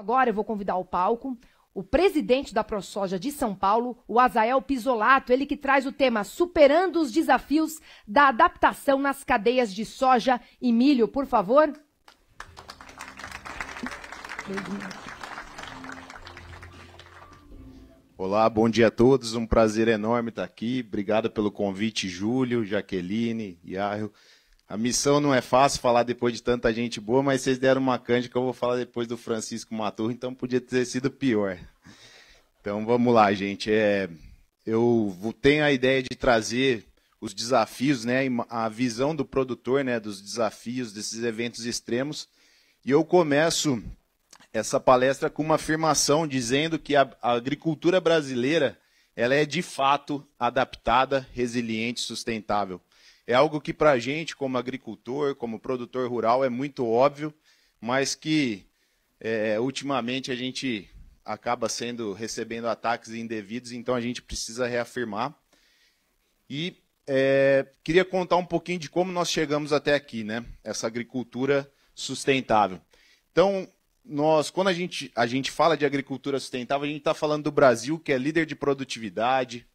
Agora eu vou convidar ao palco o presidente da ProSoja de São Paulo, o Azael Pisolato, ele que traz o tema Superando os Desafios da Adaptação nas Cadeias de Soja e Milho. Por favor. Olá, bom dia a todos, um prazer enorme estar aqui. Obrigado pelo convite, Júlio, Jaqueline, Iaio. A missão não é fácil falar depois de tanta gente boa, mas vocês deram uma canja que eu vou falar depois do Francisco Maturro, então podia ter sido pior. Então vamos lá, gente. Eu tenho a ideia de trazer os desafios, né, a visão do produtor, né, dos desafios desses eventos extremos. E eu começo essa palestra com uma afirmação dizendo que a agricultura brasileira ela é de fato adaptada, resiliente, sustentável. É algo que para a gente, como agricultor, como produtor rural, é muito óbvio, mas que ultimamente a gente acaba recebendo ataques indevidos, então a gente precisa reafirmar. E queria contar um pouquinho de como nós chegamos até aqui, né? Essa agricultura sustentável. Então, quando a gente fala de agricultura sustentável, a gente está falando do Brasil, que é líder de produtividade,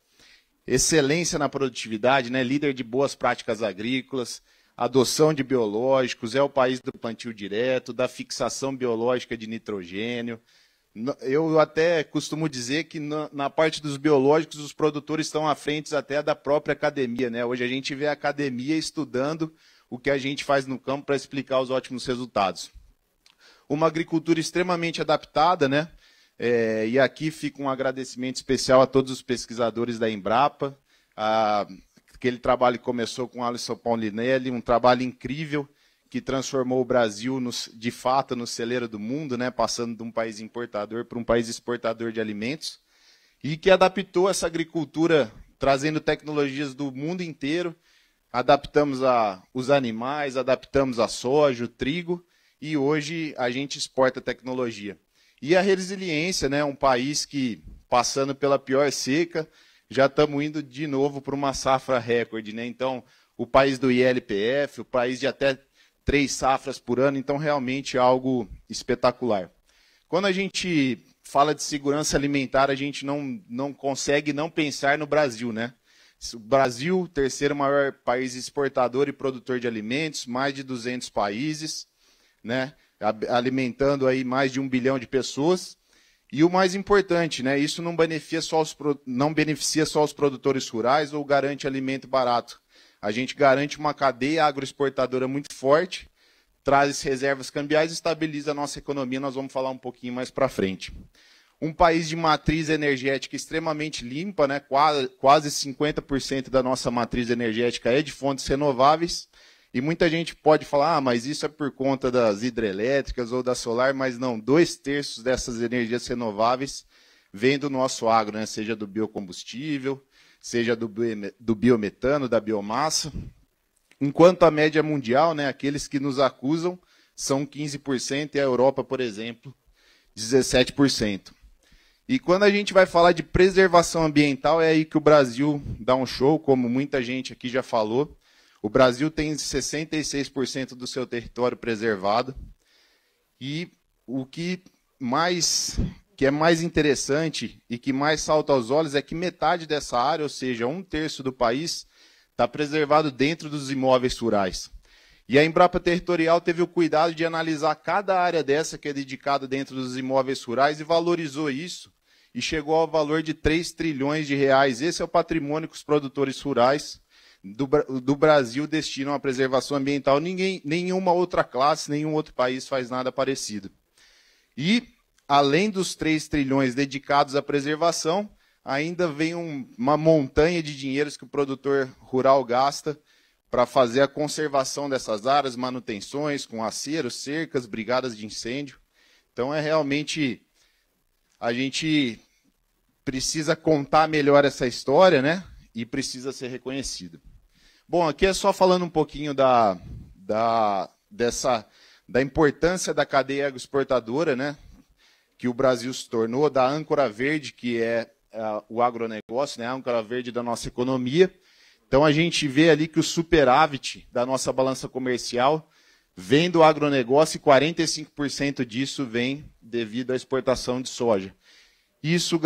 excelência na produtividade, né? Líder de boas práticas agrícolas, adoção de biológicos, é o país do plantio direto, da fixação biológica de nitrogênio. Eu até costumo dizer que na parte dos biológicos os produtores estão à frente até da própria academia, né? Hoje a gente vê a academia estudando o que a gente faz no campo para explicar os ótimos resultados. Uma agricultura extremamente adaptada, né? E aqui fica um agradecimento especial a todos os pesquisadores da Embrapa, aquele trabalho que começou com Alisson Paulinelli, um trabalho incrível que transformou o Brasil, de fato, no celeiro do mundo, né, passando de um país importador para um país exportador de alimentos, e que adaptou essa agricultura, trazendo tecnologias do mundo inteiro. Adaptamos os animais, adaptamos a soja, o trigo, e hoje a gente exporta tecnologia. E a resiliência, né, um país que, passando pela pior seca, já estamos indo de novo para uma safra recorde, né? Então, o país do ILPF, o país de até 3 safras por ano, então realmente é algo espetacular. Quando a gente fala de segurança alimentar, a gente não consegue não pensar no Brasil, né? O Brasil, terceiro maior país exportador e produtor de alimentos, mais de 200 países, né? Alimentando aí mais de 1 bilhão de pessoas. E o mais importante, né? Isso não beneficia só os produtores rurais ou garante alimento barato. A gente garante uma cadeia agroexportadora muito forte, traz reservas cambiais e estabiliza a nossa economia. Nós vamos falar um pouquinho mais para frente. Um país de matriz energética extremamente limpa, né? Quase 50% da nossa matriz energética é de fontes renováveis. E muita gente pode falar, mas isso é por conta das hidrelétricas ou da solar, mas não, 2/3 dessas energias renováveis vêm do nosso agro, né? Seja do biocombustível, seja do biometano, da biomassa. Enquanto a média mundial, né, aqueles que nos acusam, são 15%, e a Europa, por exemplo, 17%. E quando a gente vai falar de preservação ambiental, é aí que o Brasil dá um show, como muita gente aqui já falou. O Brasil tem 66% do seu território preservado. E o que é mais interessante e que mais salta aos olhos é que metade dessa área, ou seja, 1/3 do país, está preservado dentro dos imóveis rurais. E a Embrapa Territorial teve o cuidado de analisar cada área dessa que é dedicada dentro dos imóveis rurais e valorizou isso e chegou ao valor de 3 trilhões de reais. Esse é o patrimônio que os produtores rurais do Brasil destinam à preservação ambiental. Nenhuma outra classe, nenhum outro país faz nada parecido. E, além dos 3 trilhões dedicados à preservação, ainda vem uma montanha de dinheiros que o produtor rural gasta para fazer a conservação dessas áreas, manutenções com aceros, cercas, brigadas de incêndio. Então, realmente, a gente precisa contar melhor essa história, né? E precisa ser reconhecido. Bom, aqui é só falando um pouquinho da importância da cadeia agroexportadora, né, que o Brasil se tornou, da âncora verde, que é o agronegócio, né, a âncora verde da nossa economia. Então, a gente vê ali que o superávit da nossa balança comercial vem do agronegócio e 45% disso vem devido à exportação de soja. Isso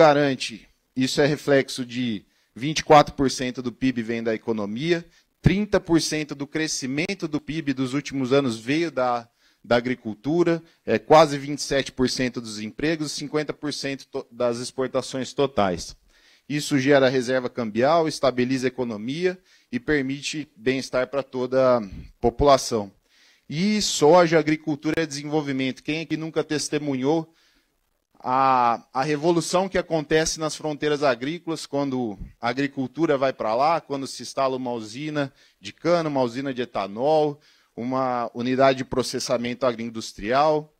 é reflexo de 24% do PIB vem da economia, 30% do crescimento do PIB dos últimos anos veio da agricultura, quase 27% dos empregos, 50% das exportações totais. Isso gera reserva cambial, estabiliza a economia e permite bem-estar para toda a população. E soja, agricultura e desenvolvimento. Quem aqui nunca testemunhou a revolução que acontece nas fronteiras agrícolas, quando a agricultura vai para lá, quando se instala uma usina de cana, uma usina de etanol, uma unidade de processamento agroindustrial.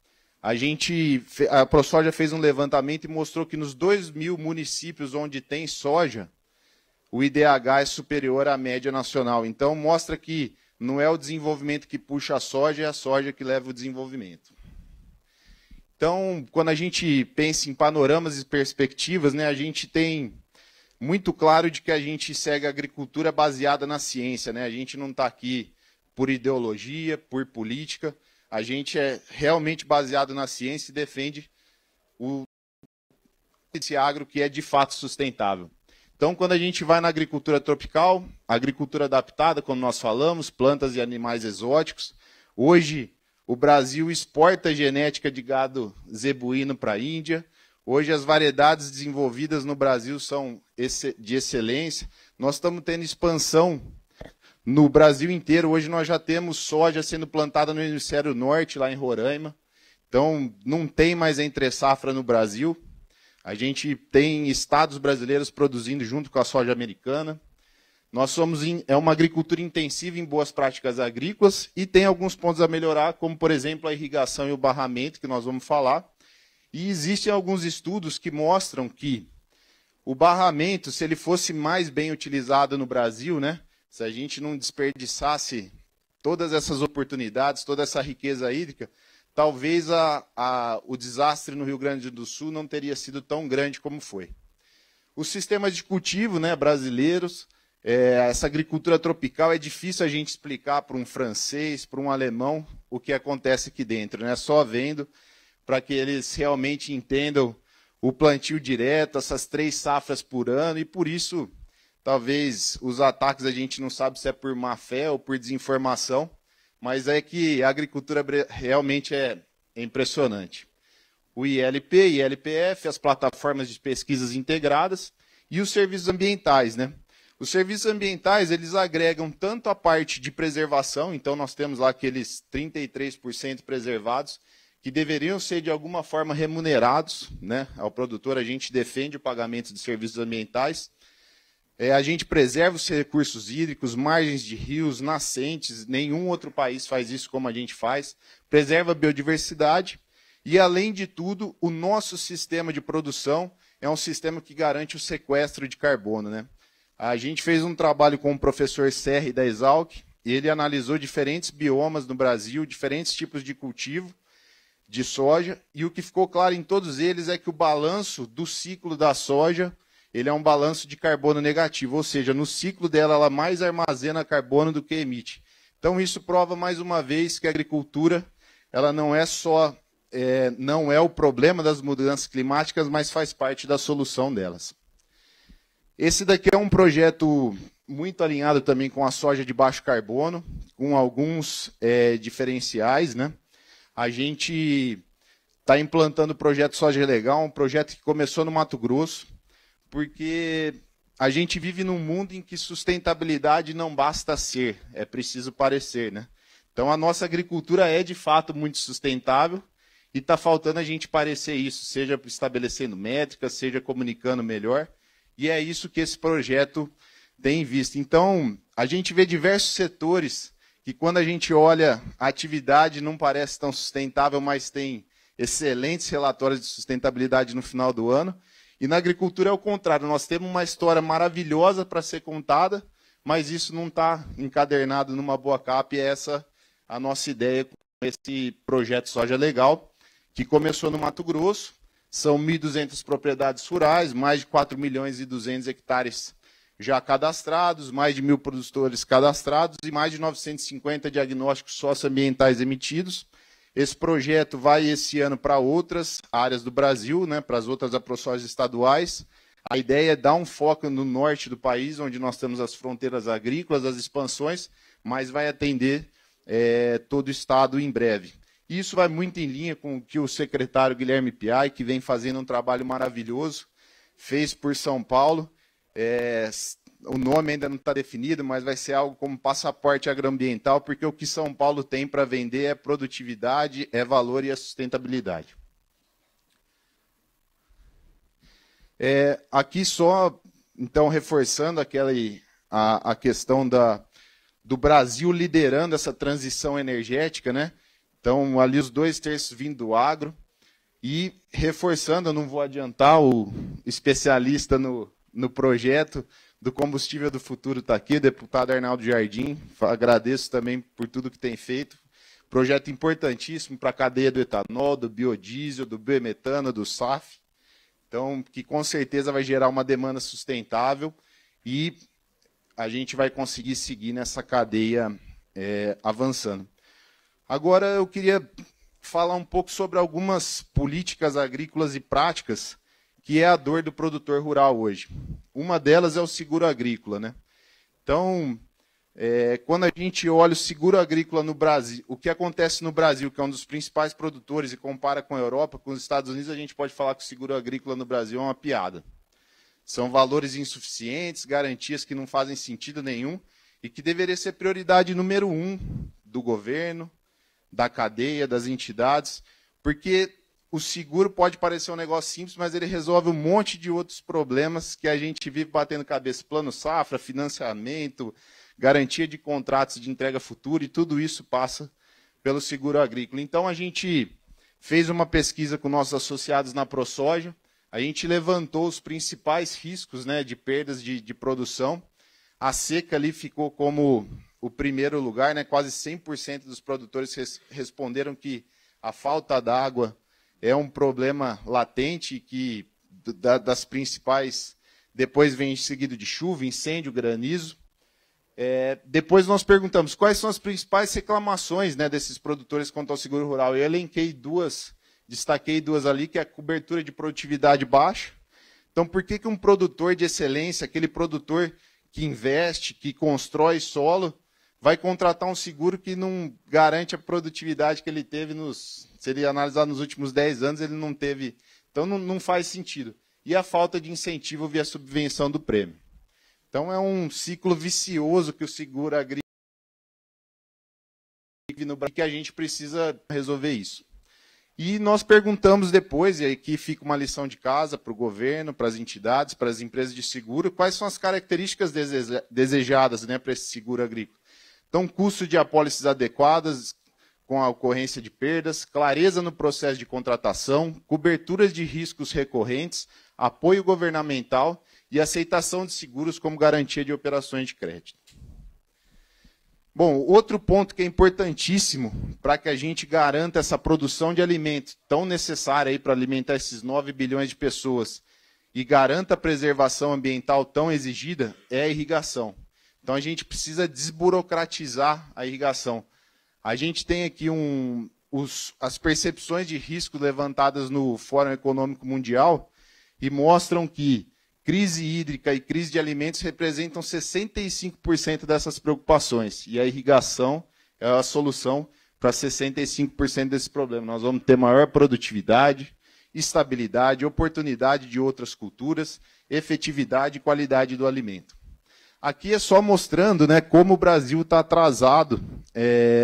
A ProSoja fez um levantamento e mostrou que nos 2.000 municípios onde tem soja, o IDH é superior à média nacional. Então, mostra que não é o desenvolvimento que puxa a soja, é a soja que leva o desenvolvimento. Então, quando a gente pensa em panoramas e perspectivas, né, a gente tem muito claro de que a gente segue a agricultura baseada na ciência, né? A gente não está aqui por ideologia, por política, a gente é realmente baseado na ciência e defende esse agro que é de fato sustentável. Então, quando a gente vai na agricultura tropical, agricultura adaptada, como nós falamos, plantas e animais exóticos, hoje o Brasil exporta genética de gado zebuíno para a Índia. Hoje as variedades desenvolvidas no Brasil são de excelência. Nós estamos tendo expansão no Brasil inteiro. Hoje nós já temos soja sendo plantada no hemisfério norte, lá em Roraima. Então, não tem mais entre-safra no Brasil. A gente tem estados brasileiros produzindo junto com a soja americana. Nós somos uma agricultura intensiva em boas práticas agrícolas e tem alguns pontos a melhorar, como, por exemplo, a irrigação e o barramento, que nós vamos falar. E existem alguns estudos que mostram que o barramento, se ele fosse mais bem utilizado no Brasil, né, se a gente não desperdiçasse todas essas oportunidades, toda essa riqueza hídrica, talvez o desastre no Rio Grande do Sul não teria sido tão grande como foi. Os sistemas de cultivo, né, brasileiros, essa agricultura tropical, é difícil a gente explicar para um francês, para um alemão, o que acontece aqui dentro, né? Só vendo, para que eles realmente entendam o plantio direto, essas 3 safras por ano, e por isso, talvez, os ataques a gente não sabe se é por má fé ou por desinformação, mas é que a agricultura realmente é impressionante. O ILP, ILPF, as plataformas de pesquisas integradas e os serviços ambientais, né? Os serviços ambientais, eles agregam tanto a parte de preservação, então nós temos lá aqueles 33% preservados, que deveriam ser de alguma forma remunerados, né? Ao produtor, a gente defende o pagamento de serviços ambientais. A gente preserva os recursos hídricos, margens de rios, nascentes, nenhum outro país faz isso como a gente faz. Preserva a biodiversidade e, além de tudo, o nosso sistema de produção é um sistema que garante o sequestro de carbono, né? A gente fez um trabalho com o professor Serri da Exalc, e ele analisou diferentes biomas no Brasil, diferentes tipos de cultivo de soja, e o que ficou claro em todos eles é que o balanço do ciclo da soja, ele é um balanço de carbono negativo, ou seja, no ciclo dela ela mais armazena carbono do que emite. Então isso prova mais uma vez que a agricultura, ela não é só, não é o problema das mudanças climáticas, mas faz parte da solução delas. Esse daqui é um projeto muito alinhado também com a soja de baixo carbono, com alguns diferenciais, né? A gente está implantando o projeto Soja Legal, um projeto que começou no Mato Grosso, porque a gente vive num mundo em que sustentabilidade não basta ser, é preciso parecer, né? Então a nossa agricultura é de fato muito sustentável e está faltando a gente parecer isso, seja estabelecendo métricas, seja comunicando melhor. E é isso que esse projeto tem em vista. Então, a gente vê diversos setores que, quando a gente olha, a atividade não parece tão sustentável, mas tem excelentes relatórios de sustentabilidade no final do ano. E na agricultura é o contrário. Nós temos uma história maravilhosa para ser contada, mas isso não está encadernado numa boa capa. E é essa a nossa ideia com esse projeto Soja Legal, que começou no Mato Grosso. São 1.200 propriedades rurais, mais de 4.200.000 hectares já cadastrados, mais de 1.000 produtores cadastrados e mais de 950 diagnósticos socioambientais emitidos. Esse projeto vai esse ano para outras áreas do Brasil, né, para as outras APROSOJs estaduais. A ideia é dar um foco no norte do país, onde nós temos as fronteiras agrícolas, as expansões, mas vai atender todo o estado em breve. Isso vai muito em linha com o que o secretário Guilherme Piai, que vem fazendo um trabalho maravilhoso, fez por São Paulo. O nome ainda não está definido, mas vai ser algo como passaporte agroambiental, porque o que São Paulo tem para vender é produtividade, é valor e é sustentabilidade. Aqui só, então, reforçando a questão do Brasil liderando essa transição energética, né? Então, ali os 2/3 vindo do agro. E reforçando, eu não vou adiantar, o especialista no projeto do combustível do futuro está aqui, o deputado Arnaldo Jardim. Agradeço também por tudo que tem feito. Projeto importantíssimo para a cadeia do etanol, do biodiesel, do biometano, do SAF. Então, que com certeza vai gerar uma demanda sustentável e a gente vai conseguir seguir nessa cadeia avançando. Agora, eu queria falar um pouco sobre algumas políticas agrícolas e práticas que é a dor do produtor rural hoje. Uma delas é o seguro agrícola, né? Então, quando a gente olha o seguro agrícola no Brasil, o que acontece no Brasil, que é um dos principais produtores, e compara com a Europa, com os Estados Unidos, a gente pode falar que o seguro agrícola no Brasil é uma piada. São valores insuficientes, garantias que não fazem sentido nenhum e que deveria ser prioridade número 1 do governo, da cadeia, das entidades, porque o seguro pode parecer um negócio simples, mas ele resolve um monte de outros problemas que a gente vive batendo cabeça. Plano safra, financiamento, garantia de contratos de entrega futura, e tudo isso passa pelo seguro agrícola. Então, a gente fez uma pesquisa com nossos associados na ProSoja, a gente levantou os principais riscos, né, de perdas de produção. A seca ali ficou como o primeiro lugar, né, quase 100% dos produtores responderam que a falta d'água é um problema latente, que das principais, depois vem seguido de chuva, incêndio, granizo. Depois nós perguntamos quais são as principais reclamações, né, desses produtores quanto ao seguro rural. Eu elenquei destaquei duas ali, que é a cobertura de produtividade baixa. Então, por que um produtor de excelência, aquele produtor que investe, que constrói solo, vai contratar um seguro que não garante a produtividade que ele teve se ele analisar nos últimos 10 anos, ele não teve. Então, não faz sentido. E a falta de incentivo via subvenção do prêmio. Então, é um ciclo vicioso que o seguro agrícola no Brasil, que a gente precisa resolver isso. E nós perguntamos depois, e aqui fica uma lição de casa para o governo, para as entidades, para as empresas de seguro, quais são as características desejadas, né, para esse seguro agrícola. Então, custo de apólices adequadas com a ocorrência de perdas, clareza no processo de contratação, coberturas de riscos recorrentes, apoio governamental e aceitação de seguros como garantia de operações de crédito. Bom, outro ponto que é importantíssimo para que a gente garanta essa produção de alimentos tão necessária para alimentar esses 9 bilhões de pessoas e garanta a preservação ambiental tão exigida é a irrigação. Então, a gente precisa desburocratizar a irrigação. A gente tem aqui as percepções de risco levantadas no Fórum Econômico Mundial e mostram que crise hídrica e crise de alimentos representam 65% dessas preocupações. E a irrigação é a solução para 65% desse problema. Nós vamos ter maior produtividade, estabilidade, oportunidade de outras culturas, efetividade e qualidade do alimento. Aqui é só mostrando, né, como o Brasil está atrasado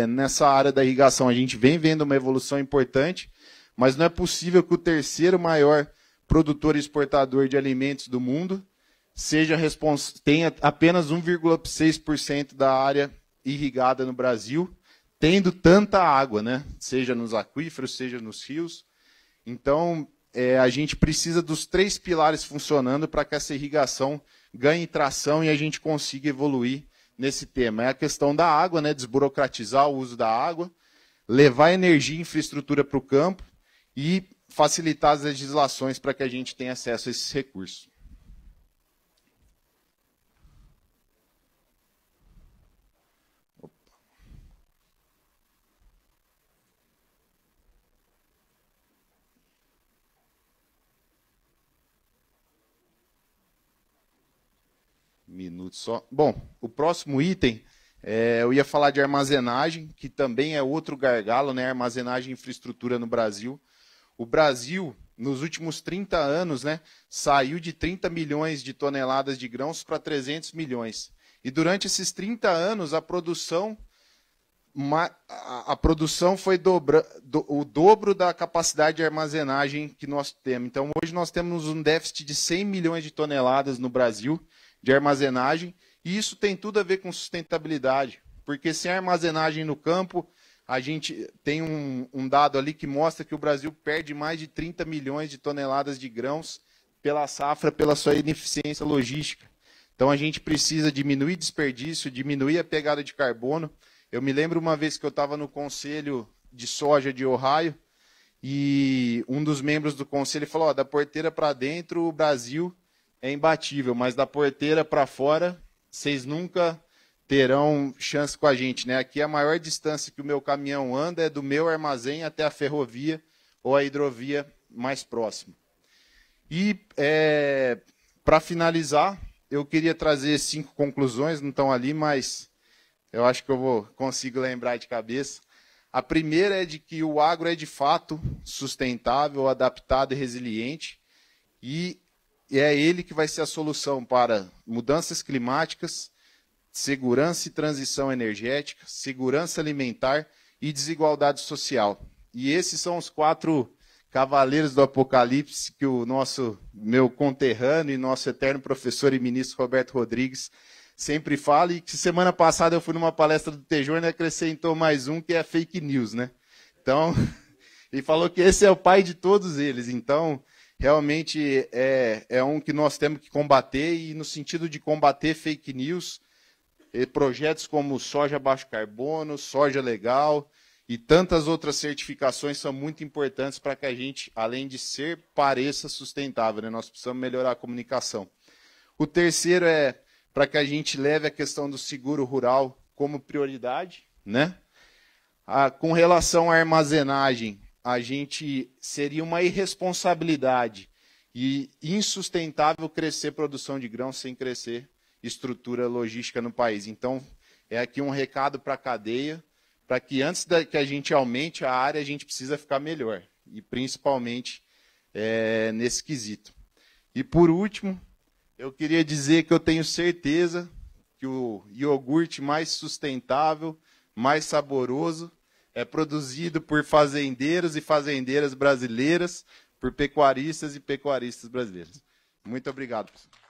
nessa área da irrigação. A gente vem vendo uma evolução importante, mas não é possível que o terceiro maior produtor e exportador de alimentos do mundo tenha apenas 1,6% da área irrigada no Brasil, tendo tanta água, né, seja nos aquíferos, seja nos rios. Então, a gente precisa dos 3 pilares funcionando para que essa irrigação ganhe tração e a gente consiga evoluir nesse tema. É a questão da água, né, desburocratizar o uso da água, levar energia e infraestrutura para o campo e facilitar as legislações para que a gente tenha acesso a esses recursos. minuto só. Bom, o próximo item, eu ia falar de armazenagem, que também é outro gargalo, né? Armazenagem e infraestrutura no Brasil. O Brasil, nos últimos 30 anos, né, saiu de 30 milhões de toneladas de grãos para 300 milhões. E durante esses 30 anos, a produção foi o dobro da capacidade de armazenagem que nós temos. Então, hoje nós temos um déficit de 100 milhões de toneladas no Brasil de armazenagem, e isso tem tudo a ver com sustentabilidade, porque sem armazenagem no campo, a gente tem um dado ali que mostra que o Brasil perde mais de 30 milhões de toneladas de grãos pela safra, pela sua ineficiência logística. Então, a gente precisa diminuir desperdício, diminuir a pegada de carbono. Eu me lembro uma vez que eu estava no Conselho de Soja de Ohio e um dos membros do conselho falou, da porteira para dentro o Brasil é imbatível, mas da porteira para fora vocês nunca terão chance com a gente, né? Aqui a maior distância que o meu caminhão anda é do meu armazém até a ferrovia ou a hidrovia mais próxima. E para finalizar, eu queria trazer 5 conclusões, não estão ali, mas eu acho que eu consigo lembrar de cabeça. A primeira é de que o agro é de fato sustentável, adaptado e resiliente, e é ele que vai ser a solução para mudanças climáticas, segurança e transição energética, segurança alimentar e desigualdade social. E esses são os 4 cavaleiros do Apocalipse que o meu conterrâneo e nosso eterno professor e ministro Roberto Rodrigues sempre fala, e que semana passada eu fui numa palestra do Tejor e acrescentou mais um, que é fake news, né? Então, ele falou que esse é o pai de todos eles. Então, realmente é um que nós temos que combater, e no sentido de combater fake news, projetos como soja baixo carbono, soja legal e tantas outras certificações são muito importantes para que a gente, além de ser, pareça sustentável, né? Nós precisamos melhorar a comunicação. O terceiro é para que a gente leve a questão do seguro rural como prioridade, né? Com relação à armazenagem, a gente seria uma irresponsabilidade e insustentável crescer produção de grãos sem crescer estrutura logística no país. Então, é aqui um recado para a cadeia, para que antes que a gente aumente a área, a gente precisa ficar melhor, e principalmente nesse quesito. E por último, eu queria dizer que eu tenho certeza que o iogurte mais sustentável, mais saboroso, é produzido por fazendeiros e fazendeiras brasileiras, por pecuaristas e pecuaristas brasileiros. Muito obrigado, professor.